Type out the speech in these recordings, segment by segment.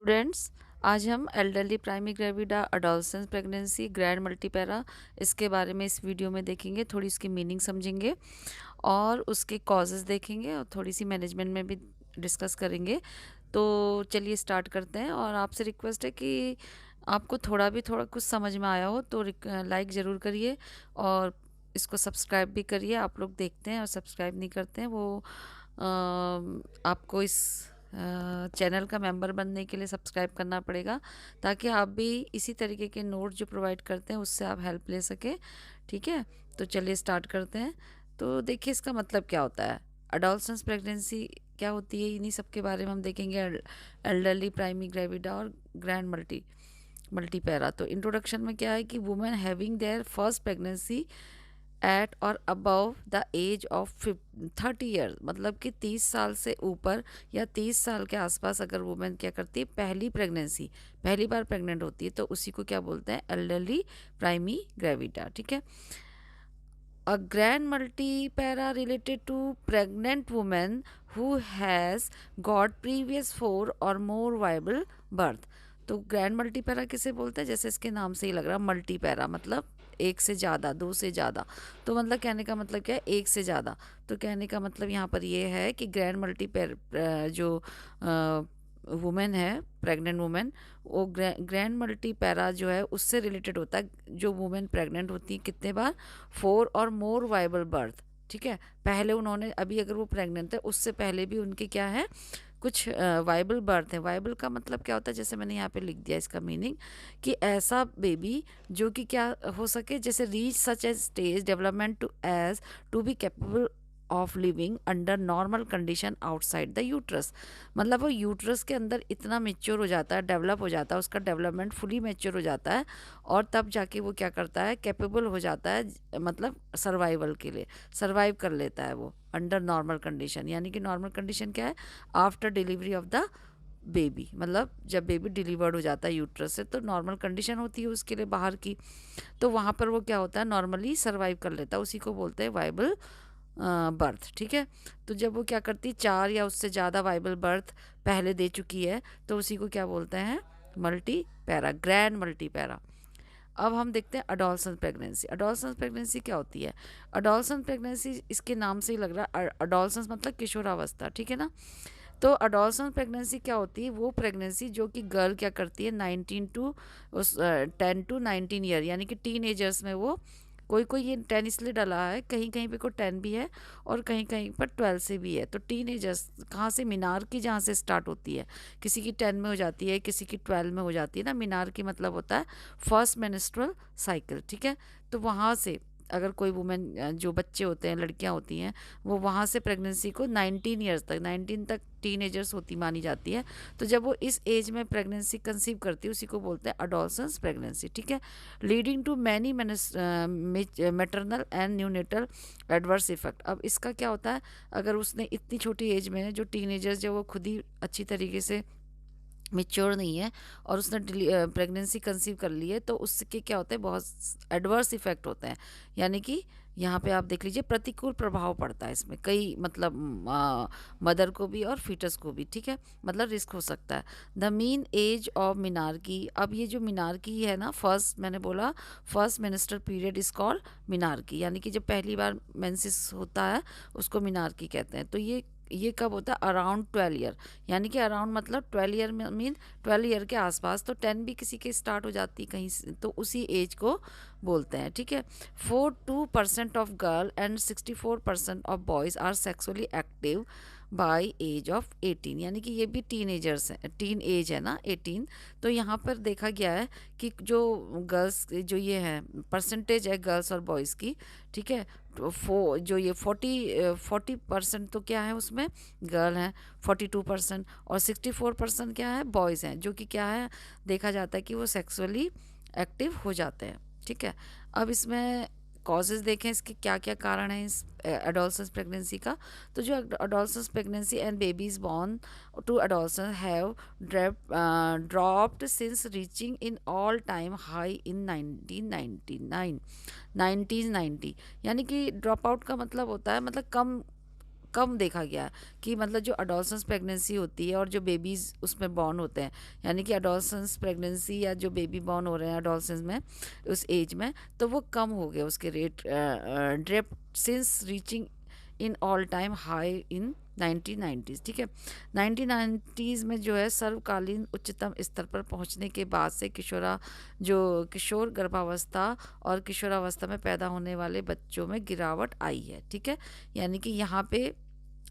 Students, आज हम elderly primi gravida adolescence pregnancy grand multipara इसके बारे में इस वीडियो में देखेंगे। थोड़ी उसकी मीनिंग समझेंगे और उसके कॉजेज़ देखेंगे और थोड़ी सी मैनेजमेंट में भी डिस्कस करेंगे। तो चलिए स्टार्ट करते हैं। और आपसे रिक्वेस्ट है कि आपको थोड़ा कुछ समझ में आया हो तो लाइक ज़रूर करिए और इसको सब्सक्राइब भी करिए। आप लोग देखते हैं और सब्सक्राइब नहीं करते हैं, वो आपको इस चैनल का मेंबर बनने के लिए सब्सक्राइब करना पड़ेगा, ताकि आप भी इसी तरीके के नोट जो प्रोवाइड करते हैं उससे आप हेल्प ले सकें। ठीक है, तो चलिए स्टार्ट करते हैं। तो देखिए इसका मतलब क्या होता है, अडोलसेंस प्रेगनेंसी क्या होती है, इन्हीं सब के बारे में हम देखेंगे। एल्डरली प्राइमी ग्रेविडा और ग्रैंड मल्टीपैरा। तो इंट्रोडक्शन में क्या है कि women having their first pregnancy at or above the age of 30 year, मतलब कि 30 साल से ऊपर या 30 साल के आसपास अगर वुमेन क्या करती है, पहली बार प्रेग्नेंट होती है, तो उसी को क्या बोलते हैं, एल्डरली प्राइमी ग्रेविडा। ठीक है। A grand multipara related to pregnant woman who has got previous 4 or more viable birth। तो ग्रैंड मल्टीपैरा किसे बोलते हैं, जैसे इसके नाम से ही लग रहा है, मल्टीपैरा मतलब एक से ज़्यादा, दो से ज़्यादा। तो मतलब कहने का मतलब क्या है, एक से ज़्यादा। तो कहने का मतलब यहाँ पर ये है कि ग्रैंड मल्टीपैर जो वुमेन है, प्रेग्नेंट वुमेन, वो ग्रैंड मल्टीपैरा जो है उससे रिलेटेड होता है। जो वुमेन प्रेग्नेंट होती है कितने बार, 4 और more वाइबल बर्थ। ठीक है, पहले उन्होंने, अभी अगर वो प्रेग्नेंट है उससे पहले भी उनके क्या है, कुछ वाइबल बर्थ है। वाइबल का मतलब क्या होता है, जैसे मैंने यहाँ पे लिख दिया इसका मीनिंग, कि ऐसा बेबी जो कि क्या हो सके, जैसे reach such age stage development to be capable of living under normal condition outside the uterus. मतलब वो यूट्रस के अंदर इतना मेच्योर हो जाता है, डेवलप हो जाता है, उसका डेवलपमेंट फुली मेच्योर हो जाता है, और तब जाके वो क्या करता है, कैपेबल हो जाता है, मतलब सर्वाइवल के लिए सर्वाइव कर लेता है वो अंडर नॉर्मल कंडीशन। यानी कि नॉर्मल कंडीशन क्या है, after delivery of the baby, मतलब जब बेबी डिलीवर्ड हो जाता है यूट्रस से, तो नॉर्मल कंडीशन होती है उसके लिए बाहर की, तो वहाँ पर वो क्या होता है, नॉर्मली सर्वाइव कर लेता है, उसी को बोलते हैं वाइबल बर्थ। ठीक है, तो जब वो क्या करती है, 4 या उससे ज़्यादा वाइबल बर्थ पहले दे चुकी है, तो उसी को क्या बोलते हैं, multi para, grand multi para. अब हम देखते हैं अडोलसेंस प्रेगनेंसी। अडोलसेंस प्रेगनेंसी क्या होती है, अडोलसेंस प्रेगनेंसी इसके नाम से ही लग रहा है, अडोलसेंस मतलब किशोरावस्था। ठीक है ना। तो अडोलसेंस प्रेगनेंसी क्या होती है, वो प्रेगनेंसी जो कि गर्ल क्या करती है, 10 to 19 ईयर, यानी कि टीन एजर्स में वो, कोई कोई ये 10 इसलिए डाला है, कहीं कहीं पे को 10 भी है और कहीं कहीं पर 12 से भी है। तो टीन एजर्स कहाँ से, मीनार की जहाँ से स्टार्ट होती है, किसी की 10 में हो जाती है, किसी की 12 में हो जाती है ना। मीनार की मतलब होता है फर्स्ट मेंस्ट्रुअल साइकिल। ठीक है, तो वहाँ से अगर कोई वुमेन, जो बच्चे होते हैं, लड़कियां होती हैं, वो वहाँ से प्रेगनेंसी को 19 ईयर्स तक, 19 तक टीनेजर्स होती मानी जाती है। तो जब वो इस एज में प्रेगनेंसी कंसीव करती है, उसी को बोलते हैं अडोलसेंस प्रेगनेंसी। ठीक है, leading to many maternal and neonatal adverse effect. अब इसका क्या होता है, अगर उसने इतनी छोटी एज में, जो टीनेजर्स जो वो खुद ही अच्छी तरीके से मेच्योर नहीं है और उसने प्रेगनेंसी कंसीव कर ली है, तो उसके क्या होते हैं, बहुत एडवर्स इफेक्ट होते हैं। यानी कि यहाँ पे आप देख लीजिए, प्रतिकूल प्रभाव पड़ता है इसमें, कई मतलब मदर को भी और फीटस को भी। ठीक है, मतलब रिस्क हो सकता है। The mean age of menarche, अब ये जो मिनार्की है ना, फर्स्ट मैंने बोला first menstrual period is called menarche, यानी कि जब पहली बार मेंसिस होता है उसको मिनार्की कहते हैं। तो ये कब होता है, अराउंड 12 ईयर, यानी कि अराउंड मतलब 12 ईयर में मीन 12 ईयर के आसपास। तो 10 भी किसी के स्टार्ट हो जाती कहीं से, तो उसी एज को बोलते हैं। ठीक है, 42% of girl and 64% of boys are sexually active by age of 18, यानी कि ये भी टीन एजर्स हैं, टीन एज है ना 18। तो यहाँ पर देखा गया है कि जो गर्ल्स, जो ये है परसेंटेज है गर्ल्स और बॉयज़ की। ठीक है, तो जो ये 40% तो क्या है उसमें, गर्ल हैं, 42%, और 64% क्या है, बॉयज़ हैं, जो कि क्या है, देखा जाता है कि वो सेक्सुअली एक्टिव हो जाते हैं। ठीक है, अब इसमें कॉजेज़ देखें, इसके क्या क्या कारण हैं इस एडोलसेंस प्रेगनेंसी का। तो जो adolescence pregnancy and babies born to adolescence have dropped since reaching in all time high in 1999 1990, यानी कि ड्रॉप आउट का मतलब होता है, मतलब कम कम देखा गया है कि मतलब जो अडोलसेंस प्रेगनेंसी होती है और जो बेबीज़ उसमें बॉर्न होते हैं, यानी कि अडोलसेंस प्रेगनेंसी या जो बेबी बॉर्न हो रहे हैं अडोलसेंस में उस एज में, तो वो कम हो गए उसके rate drape since reaching in all time high in 1990s। ठीक है, 1990s में जो है सर्वकालीन उच्चतम स्तर पर पहुंचने के बाद से किशोर गर्भावस्था और किशोरावस्था में पैदा होने वाले बच्चों में गिरावट आई है। ठीक है, यानी कि यहाँ पे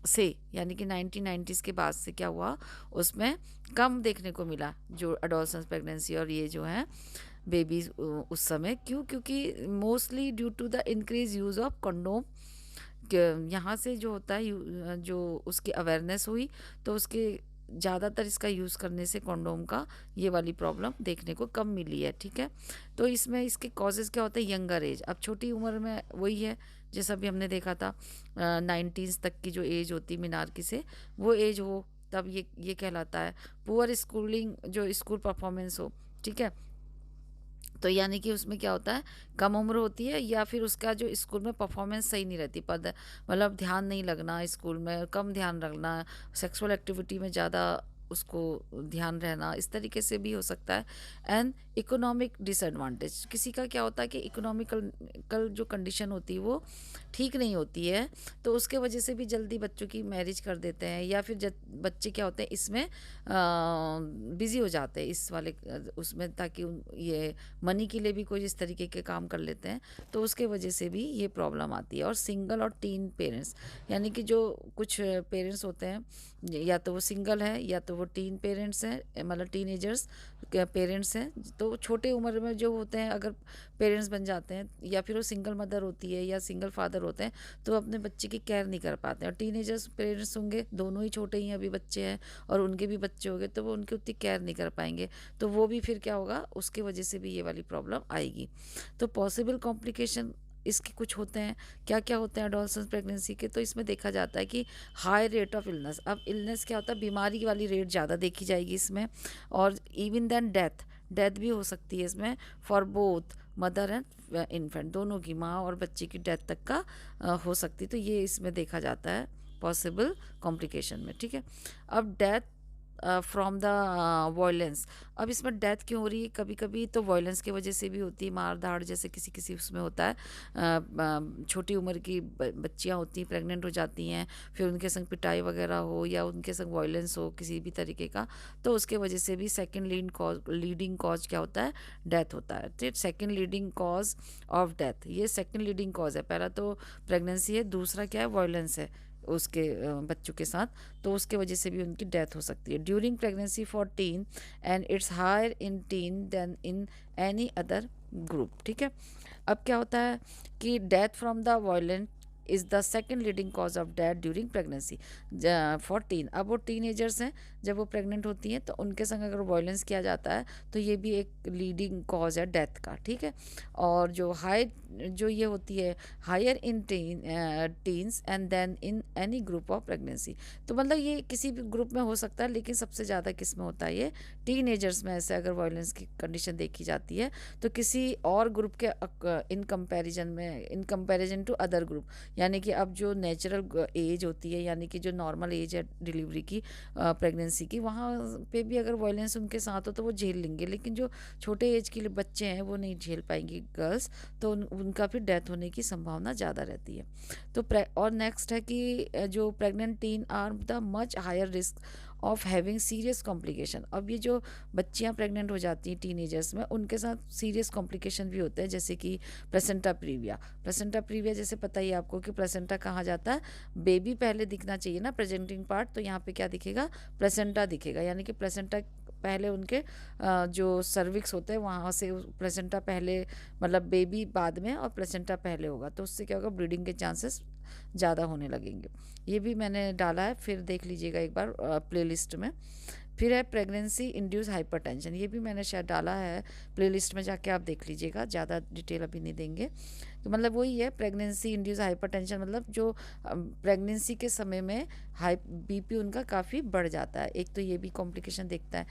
से यानी कि 1990s के बाद से क्या हुआ, उसमें कम देखने को मिला जो अडोलसेंस प्रेगनेंसी और ये जो है बेबीज उस समय। क्यों? क्योंकि mostly due to the increase use of condom. यहाँ से जो होता है जो उसकी अवेयरनेस हुई, तो उसके ज़्यादातर इसका यूज़ करने से कंडोम का ये वाली प्रॉब्लम देखने को कम मिली है। ठीक है, तो इसमें इसके कॉजेज़ क्या होते हैं, यंगर एज। अब छोटी उम्र में वही है जैसा भी हमने देखा था, 19 तक की जो एज होती मीनार की से वो एज हो, तब ये कहलाता है। पुअर स्कूलिंग, जो स्कूल परफॉर्मेंस हो। ठीक है, तो यानी कि उसमें क्या होता है, कम उम्र होती है या फिर उसका जो स्कूल में परफॉर्मेंस सही नहीं रहती, पद मतलब ध्यान नहीं लगना स्कूल में, कम ध्यान रखना, सेक्सुअल एक्टिविटी में ज़्यादा उसको ध्यान रहना, इस तरीके से भी हो सकता है। एंड इकोनॉमिक डिसएडवांटेज, किसी का क्या होता है कि इकोनॉमिकल जो कंडीशन होती है वो ठीक नहीं होती है, तो उसके वजह से भी जल्दी बच्चों की मैरिज कर देते हैं, या फिर बच्चे क्या होते हैं इसमें बिज़ी हो जाते हैं इस वाले उसमें, ताकि ये मनी के लिए भी कोई इस तरीके के काम कर लेते हैं, तो उसके वजह से भी ये प्रॉब्लम आती है। और सिंगल और टीन पेरेंट्स, यानी कि जो कुछ पेरेंट्स होते हैं, या तो वो सिंगल है या तो वो टीन पेरेंट्स हैं, मतलब टीनेजर्स पेरेंट्स हैं, तो छोटे उम्र में जो होते हैं अगर पेरेंट्स बन जाते हैं, या फिर वो सिंगल मदर होती है या सिंगल फादर होते हैं, तो अपने बच्चे की केयर नहीं कर पाते हैं। और टीनेजर्स पेरेंट्स होंगे, दोनों ही छोटे ही अभी बच्चे हैं और उनके भी बच्चे हो गए, तो वो उनकी उतनी केयर नहीं कर पाएंगे, तो वो भी फिर क्या होगा, उसके वजह से भी ये वाली प्रॉब्लम आएगी। तो पॉसिबल कॉम्प्लिकेशन इसके कुछ होते हैं। क्या क्या होते हैं एडोलसेंस प्रेगनेंसी के? तो इसमें देखा जाता है कि हाई रेट ऑफ इलनेस। अब इलनेस क्या होता है, बीमारी वाली रेट ज़्यादा देखी जाएगी इसमें, और इवन देन डेथ भी हो सकती है इसमें, for both mother and infant, दोनों की, माँ और बच्चे की डेथ तक का हो सकती है। तो ये इसमें देखा जाता है पॉसिबल कॉम्प्लिकेशन में। ठीक है, अब डेथ फ्रॉम द वायलेंस। अब इसमें डेथ क्यों हो रही है? कभी कभी तो वायलेंस की वजह से भी होती है, मार धाड़ जैसे किसी किसी उसमें होता है। छोटी उम्र की बच्चियां होती हैं, प्रेग्नेंट हो जाती हैं, फिर उनके संग पिटाई वगैरह हो या उनके संग वायलेंस हो किसी भी तरीके का, तो उसके वजह से भी सेकेंड लीडिंग कॉज क्या होता है, डेथ होता है। ठीक, second leading cause of death, ये सेकेंड लीडिंग कॉज है। पहला तो प्रेगनेंसी है, दूसरा क्या है, वायलेंस है उसके बच्चों के साथ, तो उसके वजह से भी उनकी डेथ हो सकती है। During pregnancy for teen and it's higher in teen than in any other group. ठीक है, अब क्या होता है कि death from the violent is the second leading cause of death during pregnancy for teen. अब वो टीनेजर्स हैं, जब वो प्रेग्नेंट होती हैं तो उनके संग अगर वायलेंस किया जाता है तो ये भी एक लीडिंग कॉज है डेथ का। ठीक है, और जो ये होती है higher in teens and than in any group of pregnancy, तो मतलब ये किसी भी ग्रुप में हो सकता है, लेकिन सबसे ज़्यादा किस में होता है, ये टीनेजर्स में। ऐसे अगर वायलेंस की कंडीशन देखी जाती है तो किसी और ग्रुप के in comparison to other group, यानी कि अब जो नेचुरल एज होती है, यानी कि जो नॉर्मल एज है डिलीवरी की, प्रेगनेंसी की, वहाँ पे भी अगर वायलेंस उनके साथ हो तो वो झेल लेंगे, लेकिन जो छोटे एज के बच्चे हैं वो नहीं झेल पाएंगी गर्ल्स, तो उनका फिर डेथ होने की संभावना ज़्यादा रहती है। तो और नेक्स्ट है कि जो pregnant teen are the much higher risk of having serious complication. अब ये जो बच्चियां प्रेग्नेंट हो जाती हैं टीनेजर्स में, उनके साथ सीरियस कॉम्प्लिकेशन भी होते हैं, जैसे कि प्लेसेंटा प्रीविया जैसे पता ही आपको कि प्लेसेंटा कहाँ जाता है, बेबी पहले दिखना चाहिए ना, प्रेजेंटिंग पार्ट, तो यहाँ पे क्या दिखेगा, प्लेसेंटा दिखेगा, यानी कि प्लेसेंटा पहले उनके जो सर्विक्स होते हैं वहाँ से प्लेसेंटा पहले, मतलब बेबी बाद में और प्लेसेंटा पहले होगा, तो उससे क्या होगा, ब्लीडिंग के चांसेस ज़्यादा होने लगेंगे। ये भी मैंने डाला है, फिर देख लीजिएगा एक बार प्लेलिस्ट में। फिर है प्रेगनेंसी इंड्यूस हाइपरटेंशन, ये भी मैंने शायद डाला है प्लेलिस्ट में, जाके आप देख लीजिएगा, ज़्यादा डिटेल अभी नहीं देंगे। तो मतलब वही है, प्रेगनेंसी इंड्यूस हाइपरटेंशन, मतलब जो प्रेगनेंसी के समय में बीपी उनका काफ़ी बढ़ जाता है। एक तो ये भी कॉम्प्लिकेशन देखने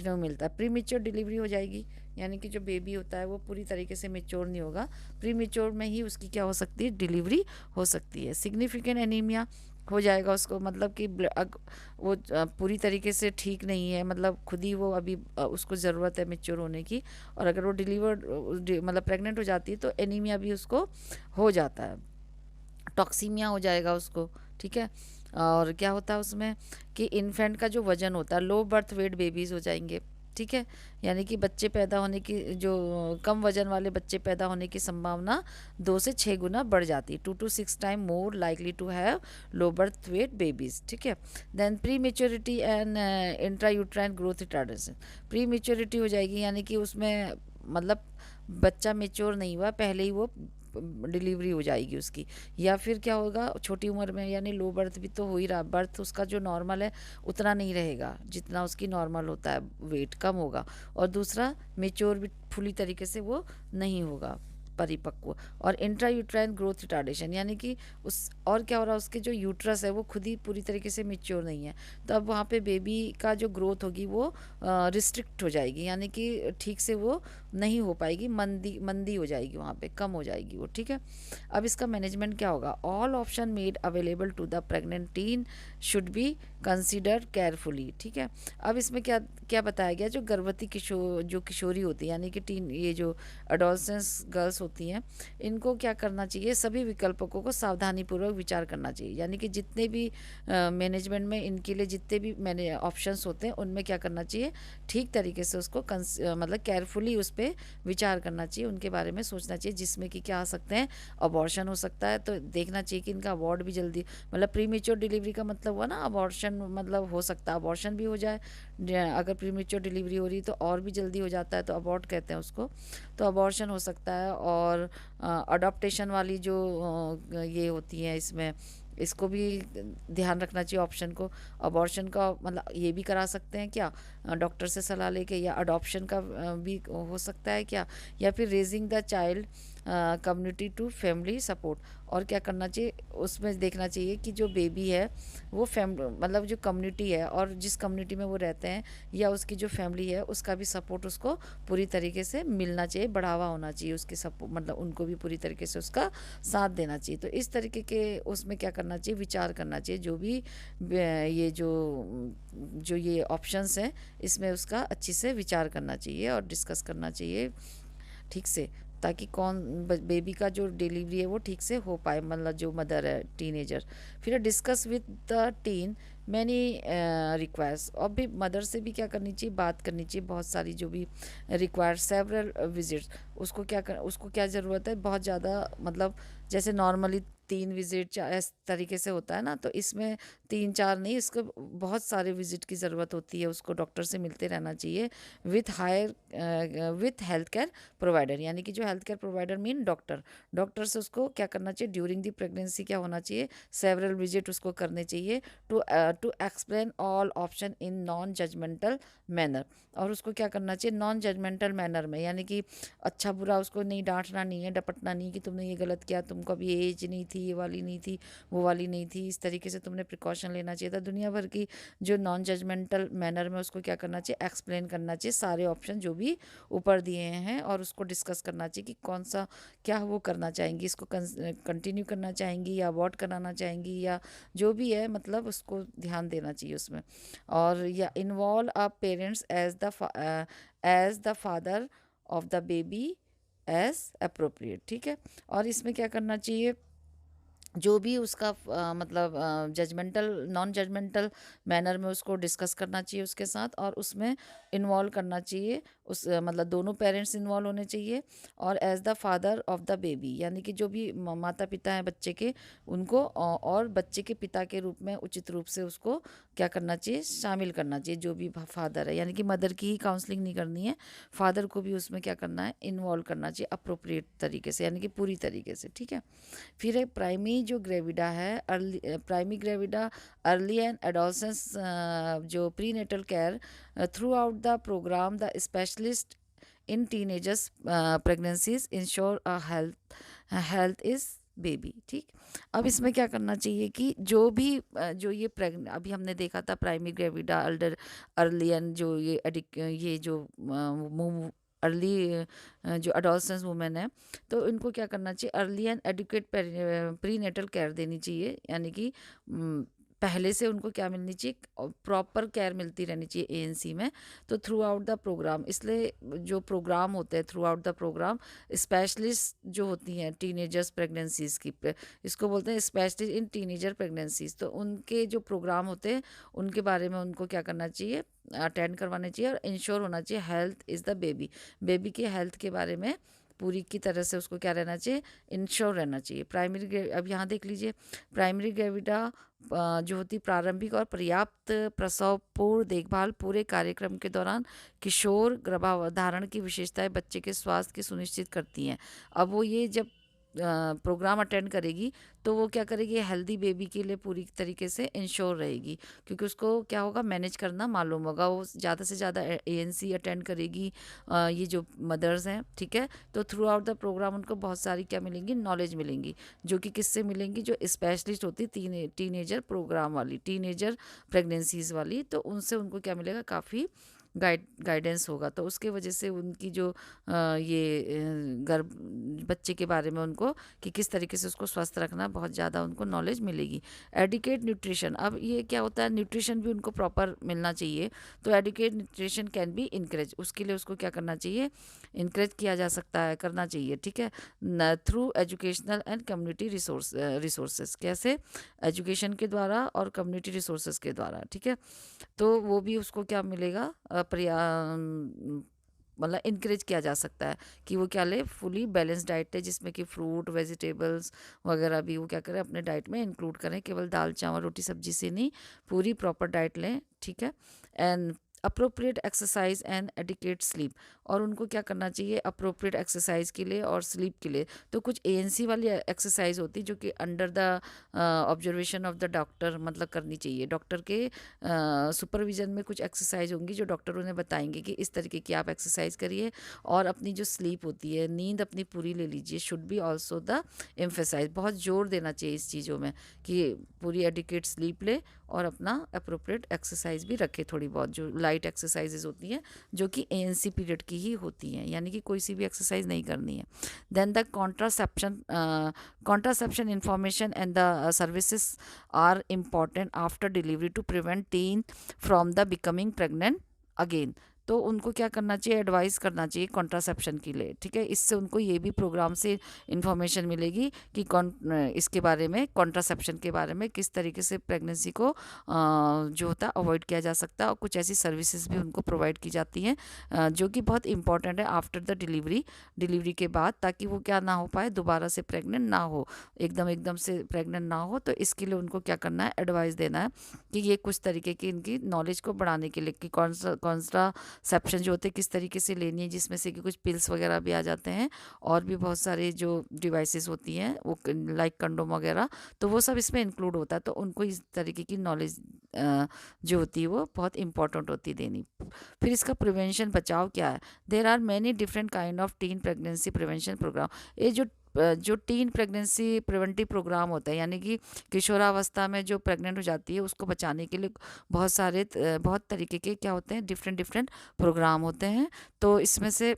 को मिलता है। प्री मेच्योर डिलीवरी हो जाएगी, यानी कि जो बेबी होता है वो पूरी तरीके से मेच्योर नहीं होगा, प्री मेच्योर में ही उसकी क्या हो सकती है, डिलीवरी हो सकती है। सिग्निफिकेंट एनीमिया, हो जाएगा उसको, मतलब कि वो पूरी तरीके से ठीक नहीं है, मतलब खुद ही वो अभी उसको ज़रूरत है मेच्योर होने की। और अगर वो मतलब प्रेग्नेंट हो जाती है तो एनीमिया भी उसको हो जाता है, टॉक्सीमिया हो जाएगा उसको। ठीक है। और क्या होता है उसमें कि इन्फेंट का जो वजन होता है, लो बर्थ वेट बेबीज़ हो जाएंगे। ठीक है। यानी कि बच्चे पैदा होने की जो कम वजन वाले बच्चे पैदा होने की संभावना 2 से 6 गुना बढ़ जाती है, 2 to 6 time more likely to have low birth weight babies. ठीक है। Then prematurity and intrauterine growth retardation. Prematurity हो जाएगी, यानी कि उसमें मतलब बच्चा मेच्योर नहीं हुआ, पहले ही वो डिलीवरी हो जाएगी उसकी। या फिर क्या होगा, छोटी उम्र में, यानी लो बर्थ भी तो हो ही रहा, बर्थ उसका जो नॉर्मल है उतना नहीं रहेगा जितना उसकी नॉर्मल होता है, वेट कम होगा। और दूसरा मेच्योर भी फुली तरीके से वो नहीं होगा, परिपक्व। और इंट्रा यूट्राइन ग्रोथ रिटार्डेशन, यानी कि उस और क्या हो रहा है, उसके जो यूट्रस है वो खुद ही पूरी तरीके से मेच्योर नहीं है, तो अब वहाँ पे बेबी का जो ग्रोथ होगी वो रिस्ट्रिक्ट हो जाएगी, यानी कि ठीक से वो नहीं हो पाएगी, मंदी मंदी हो जाएगी, वहाँ पे कम हो जाएगी वो। ठीक है। अब इसका मैनेजमेंट क्या होगा, all option made available to the pregnant teen should be consider carefully. ठीक है। अब इसमें क्या क्या बताया गया, जो गर्भवती जो किशोरी होती है, यानी कि टीन, ये जो अडोलसेंस गर्ल्स होती हैं, इनको क्या करना चाहिए, सभी विकल्पों को सावधानीपूर्वक विचार करना चाहिए। यानी कि जितने भी मैनेजमेंट में इनके लिए जितने भी मैंने ऑप्शंस होते हैं, उनमें क्या करना चाहिए, ठीक तरीके से उसको मतलब केयरफुली उस पर विचार करना चाहिए, उनके बारे में सोचना चाहिए, जिसमें कि क्या आ सकते हैं, अबॉर्शन हो सकता है, तो देखना चाहिए कि इनका अबॉर्ट भी जल्दी, मतलब प्रीमेच्योर डिलीवरी का मतलब हुआ ना अबॉर्शन, मतलब हो सकता है अबॉर्शन भी हो जाए, अगर प्रीमेच्योर डिलीवरी हो रही तो और भी जल्दी हो जाता है, तो अबॉर्ट कहते हैं उसको, तो अबॉर्शन हो सकता है। और अडॉप्टेशन वाली जो ये होती हैं, इसमें इसको भी ध्यान रखना चाहिए ऑप्शन को। अबॉर्शन का मतलब ये भी करा सकते हैं क्या, डॉक्टर से सलाह लेके, या अडॉप्शन का भी हो सकता है क्या, या फिर raising the child community to family support. और क्या करना चाहिए, उसमें देखना चाहिए कि जो बेबी है वो मतलब जो कम्युनिटी है और जिस कम्युनिटी में वो रहते हैं, या उसकी जो फैमिली है उसका भी सपोर्ट उसको पूरी तरीके से मिलना चाहिए, बढ़ावा होना चाहिए उसके सपोर्ट, मतलब उनको भी पूरी तरीके से उसका साथ देना चाहिए। तो इस तरीके के उसमें क्या करना चाहिए, विचार करना चाहिए, जो भी ये जो जो ये ऑप्शंस हैं इसमें उसका अच्छी से विचार करना चाहिए और डिस्कस करना चाहिए ठीक से, ताकि बेबी का जो डिलीवरी है वो ठीक से हो पाए, मतलब जो मदर है, टीनेजर। फिर discuss with the tin many requires, और भी मदर से भी क्या करनी चाहिए, बात करनी चाहिए, बहुत सारी जो भी रिक्वायर सेवरल विजिट्स, उसको क्या ज़रूरत है, बहुत ज़्यादा, मतलब जैसे नॉर्मली 3 विजिट इस तरीके से होता है ना, तो इसमें 3 4 नहीं, इसको बहुत सारे विजिट की ज़रूरत होती है, उसको डॉक्टर से मिलते रहना चाहिए विथ हेल्थ केयर प्रोवाइडर, यानी कि जो health care provider mean doctor, doctor से उसको क्या करना चाहिए, ड्यूरिंग दी प्रेगनेंसी क्या होना चाहिए, सेवरल विजिट उसको करने चाहिए, to explain all option in non judgemental manner. और उसको क्या करना चाहिए, नॉन जजमेंटल मैनर में, यानी कि अच्छा बुरा उसको नहीं डांटना नहीं है, डपटना नहीं कि तुमने ये गलत किया, तुमको अभी एज नहीं थी, ये वाली नहीं थी, वो वाली नहीं थी, इस तरीके से तुमने प्रिकॉशन लेना चाहिए था। दुनिया भर की जो नॉन जजमेंटल मैनर में उसको क्या करना चाहिए, एक्सप्लेन करना चाहिए सारे ऑप्शन जो भी ऊपर दिए हैं, और उसको डिस्कस करना चाहिए कि कौन सा क्या वो करना चाहेंगी, इसको कंटिन्यू करना चाहेंगी या अबॉर्ट कराना चाहेंगी, या जो भी है, मतलब उसको ध्यान देना चाहिए उसमें। और या involve a parents as the father of the baby as appropriate. ठीक है। और इसमें क्या करना चाहिए, जो भी उसका मतलब जजमेंटल नॉन जजमेंटल मैनर में उसको डिस्कस करना चाहिए उसके साथ, और उसमें इन्वॉल्व करना चाहिए मतलब दोनों पेरेंट्स इन्वॉल्व होने चाहिए, और as the father of the baby, यानी कि जो भी माता पिता हैं बच्चे के, उनको और बच्चे के पिता के रूप में उचित रूप से उसको क्या करना चाहिए, शामिल करना चाहिए, जो भी फादर है, यानी कि मदर की ही काउंसलिंग नहीं करनी है, फादर को भी उसमें क्या करना है, इन्वॉल्व करना चाहिए अप्रोप्रिएट तरीके से, यानी कि पूरी तरीके से। ठीक है। फिर एक प्राइमी जो ग्रेविडा है, primi gravida early and adolescence, जो prenatal care throughout the program, the specialist in teenagers pregnancies ensure health is baby. ठीक। अब इसमें क्या करना चाहिए कि जो भी जो ये अभी हमने देखा था प्राइमी ग्रेविडा अर्ली एंड जो ये जो अर्ली जो अडोलसेंस वुमेन है, तो इनको क्या करना चाहिए, early and educate prenatal care देनी चाहिए, यानी कि पहले से उनको क्या मिलनी चाहिए, प्रॉपर केयर मिलती रहनी चाहिए एएनसी में। तो थ्रू आउट द प्रोग्राम, इसलिए जो प्रोग्राम होते हैं throughout the programme, specialist जो होती हैं टीनेजर्स प्रेगनेंसीज की, इसको बोलते हैं स्पेशलिस्ट इन टीनेजर प्रेगनेंसीज, तो उनके जो प्रोग्राम होते हैं उनके बारे में उनको क्या करना चाहिए, अटेंड करवाने चाहिए। और इंश्योर होना चाहिए health is the baby, baby की हेल्थ के बारे में पूरी की तरह से उसको क्या रहना चाहिए, इंश्योर रहना चाहिए। अब यहाँ देख लीजिए, प्राइमरी ग्रेविडा जो होती प्रारंभिक और पर्याप्त प्रसव पूर्व देखभाल पूरे कार्यक्रम के दौरान किशोर गर्भाधारण की विशेषताएं बच्चे के स्वास्थ्य की सुनिश्चित करती हैं। अब वो ये जब प्रोग्राम अटेंड करेगी तो वो क्या करेगी, हेल्दी बेबी के लिए पूरी तरीके से इंश्योर रहेगी, क्योंकि उसको क्या होगा, मैनेज करना मालूम होगा। वो ज़्यादा से ज़्यादा एएनसी अटेंड करेगी, ये जो मदर्स हैं, ठीक है। तो थ्रू आउट द प्रोग्राम उनको बहुत सारी क्या मिलेंगी, नॉलेज मिलेंगी, जो कि किससे मिलेंगी, जो स्पेशलिस्ट होती टीनेजर प्रोग्राम वाली, टीनेजर प्रेगनेंसीज वाली, तो उनसे उनको क्या मिलेगा, काफ़ी गाइडेंस होगा। तो उसके वजह से उनकी जो गर्भ बच्चे के बारे में उनको कि किस तरीके से उसको स्वस्थ रखना, बहुत ज़्यादा उनको नॉलेज मिलेगी। एडिकेट न्यूट्रिशन, अब ये क्या होता है, न्यूट्रिशन भी उनको प्रॉपर मिलना चाहिए। तो adequate nutrition can be encourage, उसके लिए उसको क्या करना चाहिए, इनकरेज किया जा सकता है, करना चाहिए, ठीक है, through educational and community resources, कैसे, एजुकेशन के द्वारा और कम्युनिटी रिसोर्सेज के द्वारा, ठीक है। तो वो भी उसको क्या मिलेगा, मतलब इनक्रेज किया जा सकता है कि वो क्या ले, फुली बैलेंस डाइट है, जिसमें कि फ्रूट वेजिटेबल्स वगैरह भी वो क्या करें, अपने डाइट में इंक्लूड करें, केवल दाल चावल रोटी सब्जी से नहीं, पूरी प्रॉपर डाइट लें, ठीक है। And appropriate exercise and adequate sleep, और उनको क्या करना चाहिए, अप्रोप्रिएट एक्सरसाइज के लिए और स्लीप के लिए। तो कुछ एएनसी वाली एक्सरसाइज होती है जो कि under the observation of the doctor, मतलब करनी चाहिए, डॉक्टर के सुपरविजन में कुछ एक्सरसाइज होंगी जो डॉक्टर उन्हें बताएंगे कि इस तरीके की आप एक्सरसाइज करिए। और अपनी जो स्लीप होती है, नींद अपनी पूरी ले लीजिए, should be also the emphasise, बहुत जोर देना चाहिए इस चीज़ों में कि पूरी एडिकेट स्लीप ले और अपना अप्रोप्रिएट एक्सरसाइज भी रखे, थोड़ी बहुत जो लाइट एक्सरसाइजेज होती हैं जो कि एएनसी पीरियड की ही होती हैं, यानी कि कोई सी भी एक्सरसाइज नहीं करनी है। Then the contraception information and the services are important after delivery to prevent teen from the becoming pregnant again। तो उनको क्या करना चाहिए, एडवाइस करना चाहिए कॉन्ट्रासेप्शन के लिए, ठीक है। इससे उनको ये भी प्रोग्राम से इंफॉर्मेशन मिलेगी कि इसके बारे में, कॉन्ट्रासेप्शन के बारे में, किस तरीके से प्रेगनेंसी को जो होता है अवॉइड किया जा सकता है। और कुछ ऐसी सर्विसेज भी उनको प्रोवाइड की जाती हैं जो कि बहुत इंपॉर्टेंट है आफ्टर द डिलीवरी के बाद, ताकि वो क्या ना हो पाए, दोबारा से प्रेग्नेंट ना हो, एकदम से प्रेग्नेंट ना हो। तो इसके लिए उनको क्या करना है, एडवाइस देना है कि ये कुछ तरीके की इनकी नॉलेज को बढ़ाने के लिए कि कॉन्ट्रासेप्शन जो होते हैं किस तरीके से लेनी है, जिसमें से कि कुछ पिल्स वगैरह भी आ जाते हैं और भी बहुत सारे जो डिवाइसेस होती हैं वो लाइक कंडोम वगैरह, तो वो सब इसमें इंक्लूड होता है। तो उनको इस तरीके की नॉलेज जो होती है वो बहुत इंपॉर्टेंट होती है देनी। फिर इसका प्रिवेंशन, बचाव क्या है, there are many different kind of teen pregnancy prevention programme. ये जो टीन प्रेगनेंसी प्रिवेंटिव प्रोग्राम होता है, यानी कि किशोरावस्था में जो प्रेग्नेंट हो जाती है उसको बचाने के लिए बहुत तरीके के क्या होते हैं, डिफरेंट प्रोग्राम होते हैं। तो इसमें से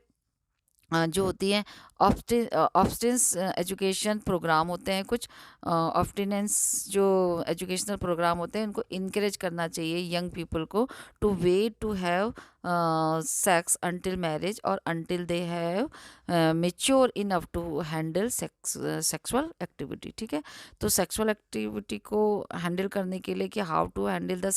जो होती हैं ऑब्स्टेंस एजुकेशन प्रोग्राम होते हैं, कुछ ऑब्स्टिनेंस जो एजुकेशनल प्रोग्राम होते हैं, उनको इनकरेज करना चाहिए यंग पीपल को to wait to have sex until marriage और until they have mature enough to handle sexual activity, ठीक है। तो सेक्सुअल एक्टिविटी को हैंडल करने के लिए कि हाउ टू हैंडल द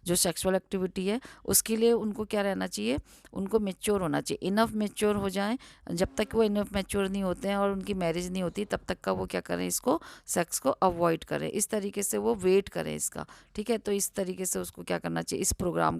जो सेक्सुअल एक्टिविटी है, उसके लिए उनको क्या रहना चाहिए, उनको मेच्योर होना चाहिए, इनफ मेच्योर हो जाएं। जब तक वो इनफ मेच्योर नहीं होते हैं और उनकी मैरिज नहीं होती, तब तक का वो क्या करें, इसको सेक्स को अवॉइड करें, इस तरीके से वो वेट करें इसका, ठीक है। तो इस तरीके से उसको क्या करना चाहिए, इस प्रोग्राम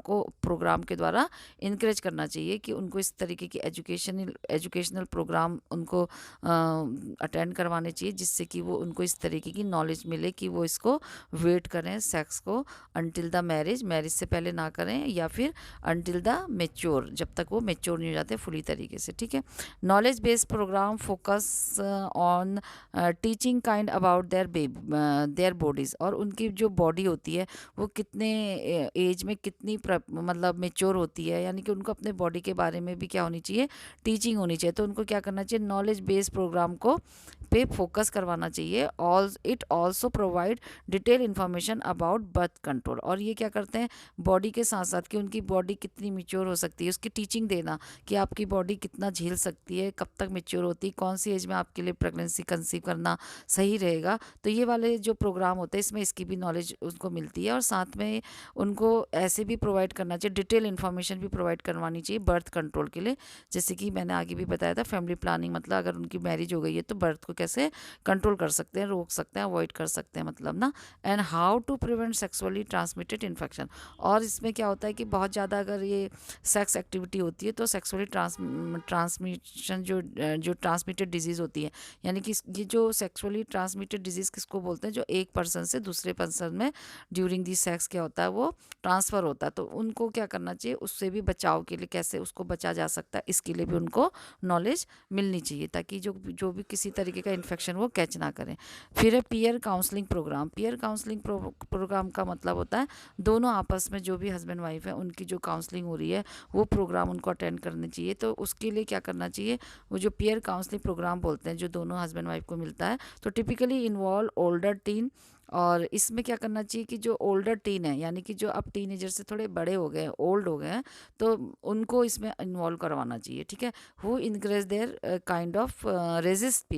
के द्वारा इनकरेज करना चाहिए कि उनको इस तरीके की एजुकेशनल प्रोग्राम उनको अटेंड करवाने चाहिए, जिससे कि वो उनको इस तरीके की नॉलेज मिले कि वो इसको वेट करें सेक्स को अंटिल द मैरिज से पहले ना करें, या फिर अंटिल द मेच्योर, जब तक वो मेच्योर नहीं हो जाते फुली तरीके से, ठीक है। Knowledge based programme focus on teaching kind about their bodies, और उनकी जो बॉडी होती है वो कितने एज में कितनी मतलब मेच्योर होती है, यानी कि उनको अपने बॉडी के बारे में भी क्या होनी चाहिए, टीचिंग होनी चाहिए। तो उनको क्या करना चाहिए, नॉलेज बेस्ड प्रोग्राम को पे फोकस करवाना चाहिए। All it also provide detail information about birth control. और ये क्या करते हैं, बॉडी के साथ साथ कि उनकी बॉडी कितनी मेच्योर हो सकती है उसकी टीचिंग देना, कि आपकी बॉडी कितना झेल सकती है, कब तक मेच्योर होती है, कौन सी एज में आपके लिए प्रेगनेंसी कंसीव करना सही रहेगा। तो ये वाले जो प्रोग्राम होते हैं इसमें इसकी भी नॉलेज उनको मिलती है। और साथ में उनको ऐसे भी प्रोवाइड करना चाहिए, डिटेल इन्फॉर्मेशन भी प्रोवाइड करवानी चाहिए बर्थ कंट्रोल के लिए। जैसे कि मैंने आगे भी बताया था, फैमिली प्लानिंग, मतलब अगर उनकी मैरिज हो गई है तो बर्थ को कैसे कंट्रोल कर सकते हैं, रोक सकते हैं, अवॉइड कर सकते हैं, मतलब ना। And how to prevent sexually transmitted infection. और इसमें क्या होता है कि बहुत ज़्यादा अगर ये सेक्स एक्टिविटी होती है तो सेक्सुअली ट्रांसमिशन जो ट्रांसमिटेड डिजीज़ होती है, यानी कि ये जो सेक्सुअली ट्रांसमिटेड डिजीज़ किसको बोलते हैं, जो एक पर्सन से दूसरे पर्सन में ड्यूरिंग दी सेक्स क्या होता है, वो ट्रांसफ़र होता है। तो उनको क्या करना चाहिए, उससे भी बचाव के लिए कैसे उसको बचा जा सकता है, इसके लिए भी उनको नॉलेज मिलनी चाहिए, ताकि जो भी किसी तरीके का इन्फेक्शन वो कैच ना करें। फिर है peer counselling programme. Peer counselling programme का मतलब होता है दोनों आपस में जो भी हस्बैंड वाइफ है उनकी जो काउंसलिंग हो रही है वो प्रोग्राम उनको अटेंड करनी चाहिए। तो उसके लिए क्या करना चाहिए, वो जो पीयर काउंसलिंग प्रोग्राम बोलते हैं जो दोनों हस्बैंड वाइफ को मिलता है, तो टिपिकली इन्वॉल्व ओल्डर टीन। और इसमें क्या करना चाहिए कि जो ओल्डर टीन है, यानी कि जो अब टीनेजर से थोड़े बड़े हो गए हैं, ओल्ड हो गए हैं, तो उनको इसमें इन्वॉल्व करवाना चाहिए, ठीक है। Who encourage their kind of resist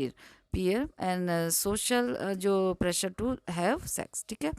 peer and social जो प्रेशर टू हैव सेक्स, ठीक है।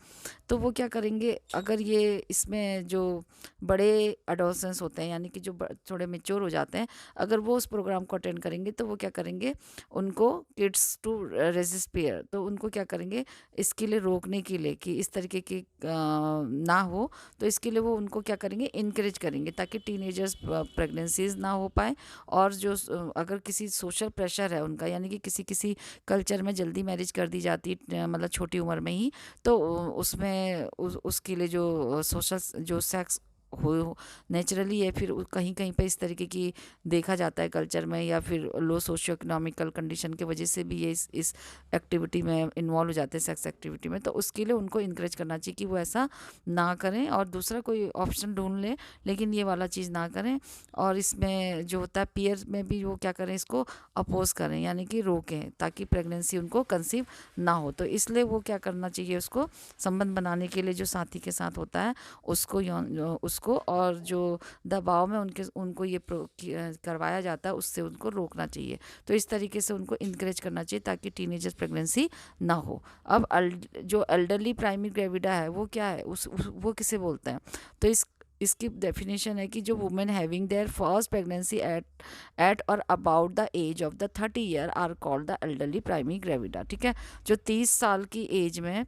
तो वो क्या करेंगे, अगर ये इसमें जो बड़े अडोलसेंस होते हैं, यानी कि जो थोड़े मेच्योर हो जाते हैं, अगर वो उस प्रोग्राम को अटेंड करेंगे तो वो क्या करेंगे, उनको किड्स टू रेजिस्ट पीयर, तो उनको क्या करेंगे, इसके लिए रोकने के लिए कि इस तरीके की ना हो, तो इसके लिए वो उनको क्या करेंगे, इनक्रेज करेंगे, ताकि टीनेजर्स प्रेगनेंसीज ना हो पाए। और जो अगर किसी सोशल प्रेशर है उनका, यानी कि किसी किसी कल्चर में जल्दी मैरिज कर दी जाती है, मतलब छोटी उम्र में ही, तो उसमें उसके लिए जो सोशल जो सेक्स हो नेचुरली है, फिर कहीं कहीं पे इस तरीके की देखा जाता है कल्चर में, या फिर लो सोशियो इकोनॉमिकल कंडीशन की वजह से भी ये इस एक्टिविटी में इन्वॉल्व हो जाते हैं, सेक्स एक्टिविटी में। तो उसके लिए उनको इनक्रेज करना चाहिए कि वो ऐसा ना करें और दूसरा कोई ऑप्शन ढूंढ लें, लेकिन ये वाला चीज़ ना करें। और इसमें जो होता है पीयर में भी वो क्या करें, इसको अपोज करें, यानी कि रोकें, ताकि प्रेगनेंसी उनको कंसीव ना हो। तो इसलिए वो क्या करना चाहिए, उसको संबंध बनाने के लिए जो साथी के साथ होता है उसको उसको और जो दबाव में उनको ये करवाया जाता है उससे उनको रोकना चाहिए। तो इस तरीके से उनको इनक्रेज करना चाहिए ताकि टीनेजर प्रेगनेंसी ना हो। अब जो एल्डरली प्राइमरी ग्रेविडा है वो क्या है, वो किसे बोलते हैं, तो इसकी डेफिनेशन है कि जो women having their first pregnancy at or about the age of the 30 year are called the elderly primary gravida, ठीक है। जो 30 साल की एज में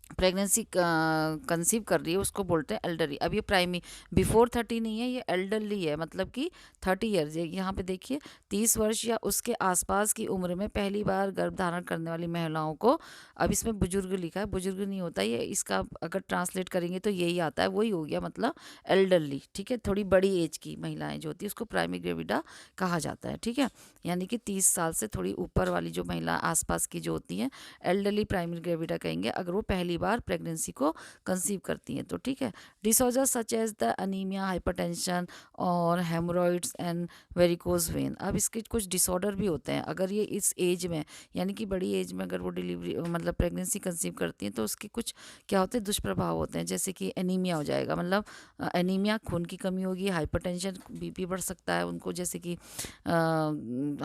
प्रेगनेंसी कंसीव कर रही है उसको बोलते हैं एल्डरली। अब ये प्राइमी बिफोर 30 नहीं है, ये एल्डरली है, मतलब कि 30 ईयर्स। यहाँ पे देखिए 30 वर्ष या उसके आसपास की उम्र में पहली बार गर्भ धारण करने वाली महिलाओं को, अब इसमें बुजुर्ग लिखा है, बुजुर्ग नहीं होता ये, इसका अगर ट्रांसलेट करेंगे तो यही आता है, वही हो गया मतलब एल्डरली, ठीक है। थोड़ी बड़ी एज की महिलाएं जो होती है उसको प्राइमरी ग्रेविडा कहा जाता है, ठीक है। यानी कि 30 साल से थोड़ी ऊपर वाली जो महिला आसपास की जो होती हैं एल्डरली प्राइमरी ग्रेविडा कहेंगे अगर वो पहली बार प्रेगनेंसी को कंसीव करती हैं तो, ठीक है। Disorder such as the anaemia, hypertension और हेमोरॉइड्स एंड वेरिकोज वेन। अब इसके कुछ डिसऑर्डर भी होते हैं अगर ये इस एज में, यानी कि बड़ी एज में अगर वो डिलीवरी मतलब प्रेगनेंसी कंसीव करती हैं तो उसके कुछ क्या होते हैं, दुष्प्रभाव होते हैं, जैसे कि एनीमिया हो जाएगा, मतलब एनीमिया, खून की कमी होगी, हाइपरटेंशन, बीपी बढ़ सकता है उनको, जैसे कि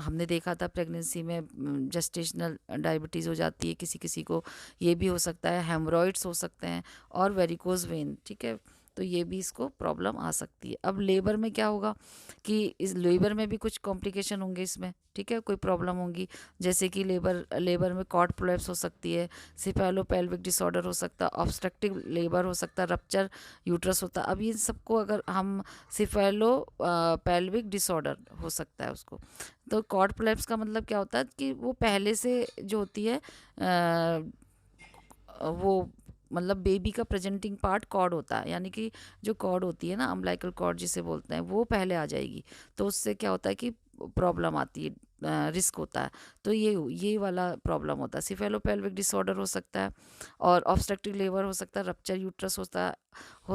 हमने देखा था प्रेगनेंसी में जेस्टेशनल डायबिटीज़ हो जाती है किसी किसी को, ये भी हो सकता है, हेमरॉइड्स हो सकते हैं और वेरिकोज वेन, ठीक है। तो ये भी इसको प्रॉब्लम आ सकती है। अब लेबर में क्या होगा कि इस लेबर में भी कुछ कॉम्प्लिकेशन होंगे इसमें, ठीक है, कोई प्रॉब्लम होंगी, जैसे कि लेबर में कॉर्ड प्रोलैप्स हो सकती है, सिफेलो पेल्विक डिसऑर्डर हो सकता है, ऑब्स्ट्रक्टिव लेबर हो सकता है, रप्चर यूट्रस होता है। अब ये सबको अगर हम सिफेलो पेल्विक डिसऑर्डर हो सकता है उसको, तो कॉर्ड प्रोलैप्स का मतलब क्या होता है कि वो पहले से जो होती है वो मतलब बेबी का प्रेजेंटिंग पार्ट कॉर्ड होता है, यानी कि जो कॉर्ड होती है ना, अम्बिलिकल कॉर्ड जिसे बोलते हैं, वो पहले आ जाएगी। तो उससे क्या होता है कि प्रॉब्लम आती है, रिस्क होता है। तो ये वाला प्रॉब्लम होता है। सिफेलोपेल्विक डिसऑर्डर हो सकता है, और ऑब्स्ट्रक्टिव लेबर हो सकता है, रप्चर यूट्रस हो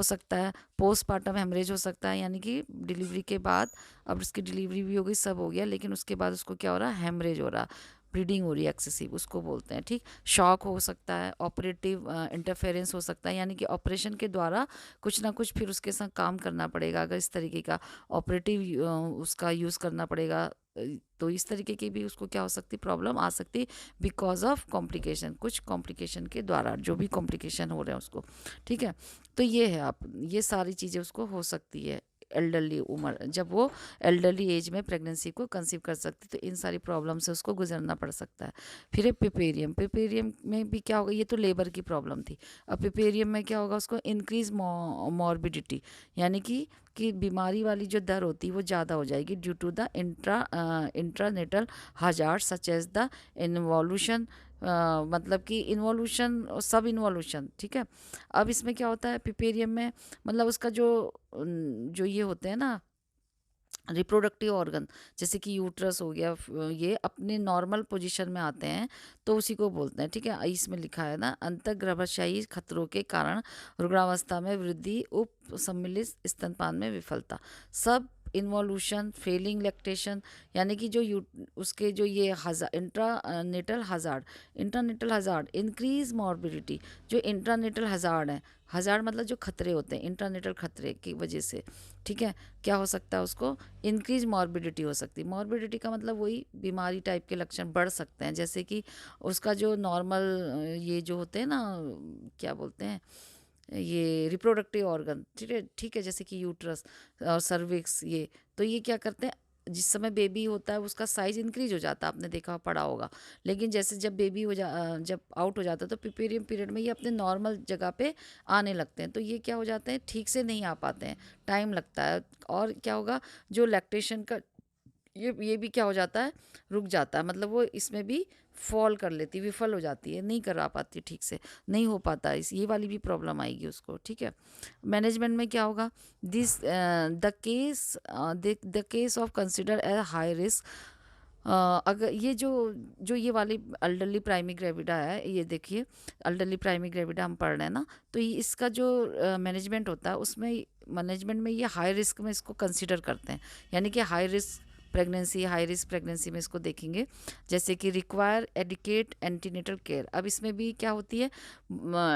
सकता है, पोस्टपार्टम हेमरेज हो सकता है, यानी कि डिलीवरी के बाद, अब उसकी डिलीवरी भी हो गई, सब हो गया, लेकिन उसके बाद उसको क्या हो रहा है, हेमरेज हो रहा है, ब्लीडिंग हो रही है एक्सेसिव, उसको बोलते हैं। ठीक, शॉक हो सकता है, ऑपरेटिव इंटरफेरेंस हो सकता है, यानी कि ऑपरेशन के द्वारा कुछ ना कुछ फिर उसके साथ काम करना पड़ेगा, अगर इस तरीके का ऑपरेटिव उसका यूज़ करना पड़ेगा, तो इस तरीके की भी उसको क्या हो सकती, प्रॉब्लम आ सकती, बिकॉज ऑफ कॉम्प्लिकेशन, कुछ कॉम्प्लिकेशन के द्वारा, जो भी कॉम्प्लिकेशन हो रहे हैं उसको। ठीक है, तो ये है, आप ये सारी चीज़ें उसको हो सकती है एल्डरली उम्र, जब वो एल्डरली एज में प्रेगनेंसी को कंसीव कर सकती, तो इन सारी प्रॉब्लम से उसको गुजरना पड़ सकता है। फिर है पिपेरियम। पिपेरियम में भी क्या होगा, ये तो लेबर की प्रॉब्लम थी। अब पिपेरियम में क्या होगा, उसको इंक्रीज मॉर्बिडिटी, यानी कि बीमारी वाली जो दर होती है वो ज़्यादा हो जाएगी, due to the intranatal hazard such as the involution, मतलब कि इन्वॉल्यूशन, सब इन्वॉल्यूशन। ठीक है, अब इसमें क्या होता है पिपेरियम में, मतलब उसका जो ये होते हैं ना रिप्रोडक्टिव ऑर्गन, जैसे कि यूट्रस हो गया, ये अपने नॉर्मल पोजीशन में आते हैं, तो उसी को बोलते हैं। ठीक है, इसमें लिखा है ना, अंतर्गर्भाशयी खतरों के कारण रुग्णावस्था में वृद्धि, उप सम्मिलित स्तनपान में विफलता, सब इन्वॉल्यूशन, फेलिंग लैक्टेशन, यानी कि उसके जो ये इंट्रानेटल हजार्ड इंक्रीज मॉर्बिडिटी, जो इंट्रानेटल हजार्ड है, हजार्ड मतलब जो खतरे होते हैं, इंट्रानेटल खतरे की वजह से, ठीक है, क्या हो सकता है, उसको इंक्रीज मॉर्बिडिटी हो सकती है। मॉर्बिडिटी का मतलब वही बीमारी टाइप के लक्षण बढ़ सकते हैं, जैसे कि उसका जो नॉर्मल ये जो होते हैं ना, क्या बोलते हैं, ये रिप्रोडक्टिव ऑर्गन, ठीक है, जैसे कि यूट्रस और सर्विक्स, ये तो ये क्या करते हैं, जिस समय बेबी होता है उसका साइज इंक्रीज हो जाता है, आपने देखा पड़ा होगा, लेकिन जैसे जब बेबी जब आउट हो जाता है, तो पिपेरियम पीरियड में ये अपने नॉर्मल जगह पे आने लगते हैं, तो ये क्या हो जाते हैं, ठीक से नहीं आ पाते हैं, टाइम लगता है, और क्या होगा, जो लैक्टेशन का ये भी क्या हो जाता है, रुक जाता है, मतलब वो इसमें भी फॉल कर लेती, विफल हो जाती है, नहीं करा पाती ठीक से, नहीं हो पाता, इस ये वाली भी प्रॉब्लम आएगी उसको। ठीक है, मैनेजमेंट में क्या होगा, this the case of consider as high risk, अगर ये जो ये वाली अल्डरली प्राइमी ग्रेविडा है, ये देखिए अल्डरली प्राइमी ग्रेविडा हम पढ़ रहे हैं ना, तो ये इसका जो मैनेजमेंट होता है, उसमें मैनेजमेंट में ये हाई रिस्क में इसको कंसिडर करते हैं, यानी कि हाई रिस्क प्रेगनेंसी में इसको देखेंगे, जैसे कि रिक्वायर एडिकेट एंटीनेटल केयर। अब इसमें भी क्या होती है,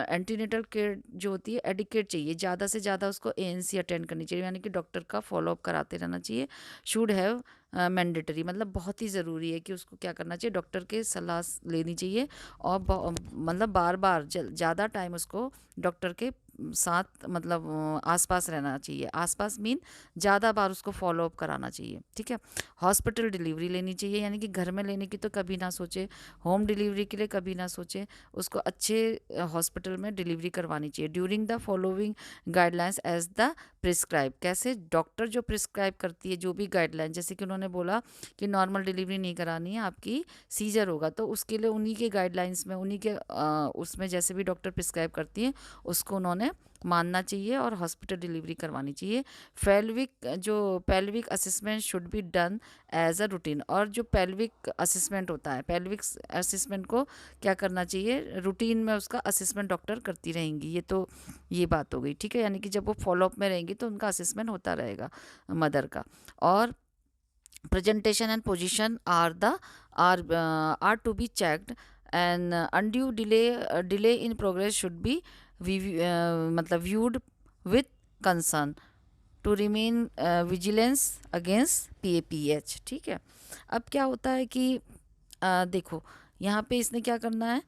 एंटीनेटल केयर जो होती है एडिकेट चाहिए, ज़्यादा से ज़्यादा उसको एएनसी अटेंड करनी चाहिए, यानी कि डॉक्टर का फॉलोअप कराते रहना चाहिए, शुड हैव मैंडेटरी, मतलब बहुत ही ज़रूरी है कि उसको क्या करना चाहिए, डॉक्टर के सलाह लेनी चाहिए, और मतलब बार बार ज़्यादा टाइम उसको डॉक्टर के साथ, मतलब आसपास रहना चाहिए, आसपास मीन ज़्यादा बार उसको फॉलोअप कराना चाहिए। ठीक है, हॉस्पिटल डिलीवरी लेनी चाहिए, यानी कि घर में लेने की तो कभी ना सोचे, होम डिलीवरी के लिए कभी ना सोचे, उसको अच्छे हॉस्पिटल में डिलीवरी करवानी चाहिए, during the following guidelines as the prescribe. कैसे, डॉक्टर जो प्रिस्क्राइब करती है, जो भी गाइडलाइन, जैसे कि उन्होंने बोला कि नॉर्मल डिलीवरी नहीं करानी है, आपकी सीजर होगा, तो उसके लिए उन्हीं के गाइडलाइंस में, उन्हीं के उसमें जैसे भी डॉक्टर प्रिस्क्राइब करती हैं उसको उन्होंने मानना चाहिए, और हॉस्पिटल डिलीवरी करवानी चाहिए। Pelvic assessment should be done as a routine, और जो पेल्विक असेसमेंट होता है, पेल्विक असेसमेंट को क्या करना चाहिए, रूटीन में उसका असेसमेंट डॉक्टर करती रहेंगी, ये बात हो गई। ठीक है, यानी कि जब वो फॉलोअप में रहेंगी तो उनका असेसमेंट होता रहेगा मदर का। और presentation and position are to be checked, and undue delay in progress should be मतलब viewed with concern to remain vigilance against PAPH। ठीक है, अब क्या होता है कि देखो यहाँ पे इसने क्या करना है,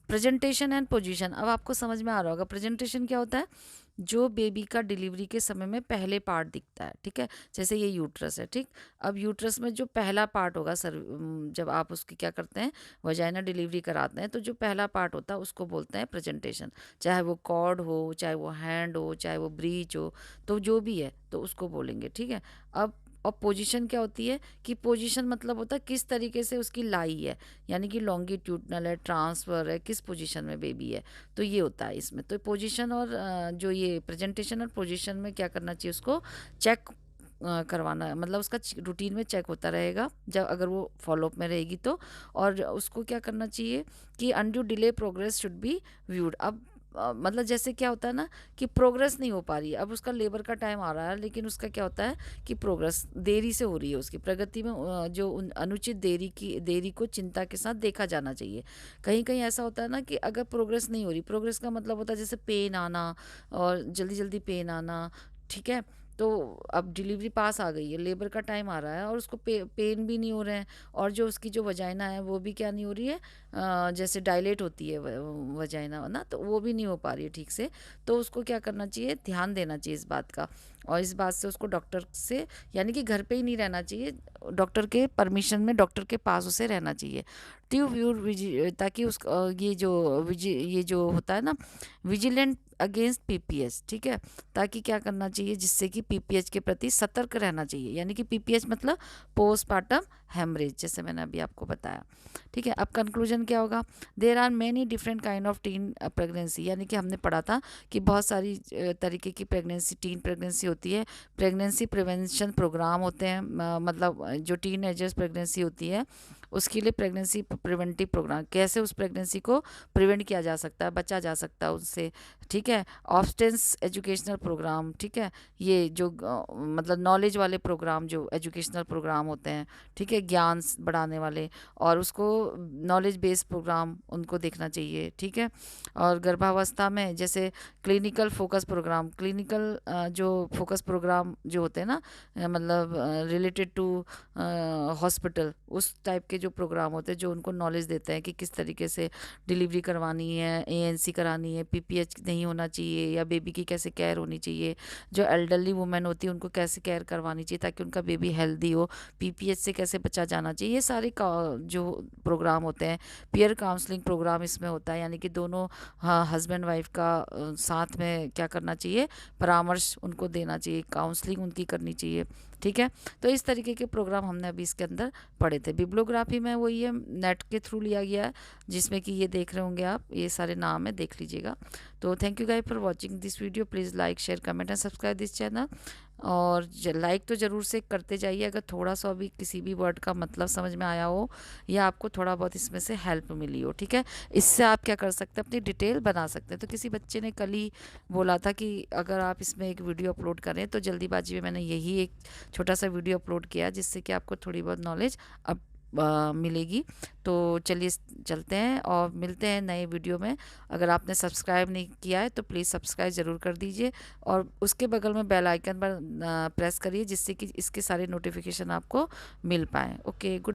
प्रेजेंटेशन एंड पोजीशन। अब आपको समझ में आ रहा होगा प्रेजेंटेशन क्या होता है, जो बेबी का डिलीवरी के समय में पहले पार्ट दिखता है। ठीक है, जैसे ये यूट्रस है, ठीक, अब यूट्रस में जो पहला पार्ट होगा सर, जब आप उसकी क्या करते हैं, वजाइना डिलीवरी कराते हैं, तो जो पहला पार्ट होता है उसको बोलते हैं प्रेजेंटेशन, चाहे वो कॉर्ड हो, चाहे वो हैंड हो, चाहे वो ब्रीच हो, तो जो भी है तो उसको बोलेंगे। ठीक है, अब और पोजीशन क्या होती है, कि पोजीशन मतलब होता है किस तरीके से उसकी लाई है, यानी कि लॉन्गिट्यूडनल है, ट्रांसफर है, किस पोजीशन में बेबी है, तो ये होता है इसमें। तो पोजीशन और जो ये प्रेजेंटेशन और पोजीशन में क्या करना चाहिए, उसको चेक करवाना, मतलब उसका रूटीन में चेक होता रहेगा जब अगर वो फॉलोअप में रहेगी तो। और उसको क्या करना चाहिए कि undue delay progress should be viewed. अब मतलब जैसे क्या होता है ना कि प्रोग्रेस नहीं हो पा रही है, अब उसका लेबर का टाइम आ रहा है लेकिन उसका क्या होता है कि प्रोग्रेस देरी से हो रही है, उसकी प्रगति में जो अनुचित देरी को चिंता के साथ देखा जाना चाहिए। कहीं कहीं ऐसा होता है ना कि अगर प्रोग्रेस नहीं हो रही, प्रोग्रेस का मतलब होता है जैसे पेन आना और जल्दी जल्दी पेन आना, ठीक है। तो अब डिलीवरी पास आ गई है, लेबर का टाइम आ रहा है और उसको पेन भी नहीं हो रहे हैं, और जो उसकी जो वजाइना है वो भी क्या नहीं हो रही है, जैसे डायलेट होती है वजाइना ना, तो वो भी नहीं हो पा रही है ठीक से। तो उसको क्या करना चाहिए, ध्यान देना चाहिए इस बात का, और इस बात से उसको डॉक्टर से, यानी कि घर पे ही नहीं रहना चाहिए, डॉक्टर के परमिशन में डॉक्टर के पास उसे रहना चाहिए। ताकि उस ये जो होता है ना विजिलेंट अगेंस्ट पीपीएच, ठीक है। ताकि क्या करना चाहिए, जिससे कि पीपीएच के प्रति सतर्क रहना चाहिए, यानी कि पीपीएच मतलब पोस्टपार्टम हेमरेज, जैसे मैंने अभी आपको बताया, ठीक है। अब कंक्लूजन क्या होगा, there are many different kind of teen pregnancy, यानी कि हमने पढ़ा था कि बहुत सारी तरीके की प्रेगनेंसी, टीन प्रेगनेंसी होती है। प्रेगनेंसी प्रिवेंशन प्रोग्राम होते हैं, मतलब जो टीन एजर्स प्रेगनेंसी होती है उसके लिए प्रेगनेंसी प्रिवेंटिव प्रोग्राम, कैसे उस प्रेगनेंसी को प्रिवेंट किया जा सकता है, बचा जा सकता है उससे, ठीक है। ऑब्स्टेंस एजुकेशनल प्रोग्राम, ठीक है, ये जो मतलब नॉलेज वाले प्रोग्राम, जो एजुकेशनल प्रोग्राम होते हैं, ठीक है, ज्ञान बढ़ाने वाले, और उसको नॉलेज बेस्ड प्रोग्राम उनको देखना चाहिए, ठीक है। और गर्भावस्था में जैसे क्लिनिकल फोकस प्रोग्राम, क्लिनिकल जो फोकस प्रोग्राम जो होते हैं ना, मतलब रिलेटेड टू हॉस्पिटल, उस टाइप के जो प्रोग्राम होते हैं जो उनको नॉलेज देते हैं कि किस तरीके से डिलीवरी करवानी है, एएनसी करानी है, पीपीएच नहीं होना चाहिए, या बेबी की कैसे केयर होनी चाहिए, जो एल्डरली वुमेन होती है उनको कैसे केयर करवानी चाहिए ताकि उनका बेबी हेल्दी हो, पीपीएच से कैसे बचा जाना चाहिए, ये सारे जो प्रोग्राम होते हैं। पीयर काउंसलिंग प्रोग्राम इसमें होता है, यानी कि दोनों हस्बैंड वाइफ का साथ में क्या करना चाहिए, परामर्श उनको देना चाहिए, काउंसलिंग उनकी करनी चाहिए, ठीक है। तो इस तरीके के प्रोग्राम हमने अभी इसके अंदर पढ़े थे। बिब्लियोग्राफी में वही है, नेट के थ्रू लिया गया है, जिसमें कि ये देख रहे होंगे आप, ये सारे नाम है, देख लीजिएगा। तो thank you guys for watching this video, please like share comment and subscribe this channel. और लाइक तो ज़रूर से करते जाइए अगर थोड़ा सा भी किसी भी वर्ड का मतलब समझ में आया हो, या आपको थोड़ा बहुत इसमें से हेल्प मिली हो, ठीक है। इससे आप क्या कर सकते हैं, अपनी डिटेल बना सकते हैं। तो किसी बच्चे ने कल ही बोला था कि अगर आप इसमें एक वीडियो अपलोड करें, तो जल्दीबाजी में मैंने यही एक छोटा सा वीडियो अपलोड किया जिससे कि आपको थोड़ी बहुत नॉलेज अब मिलेगी। तो चलिए चलते हैं और मिलते हैं नए वीडियो में। अगर आपने सब्सक्राइब नहीं किया है तो प्लीज़ सब्सक्राइब ज़रूर कर दीजिए, और उसके बगल में बेल आइकन पर प्रेस करिए जिससे कि इसके सारे नोटिफिकेशन आपको मिल पाएँ। Okay, good.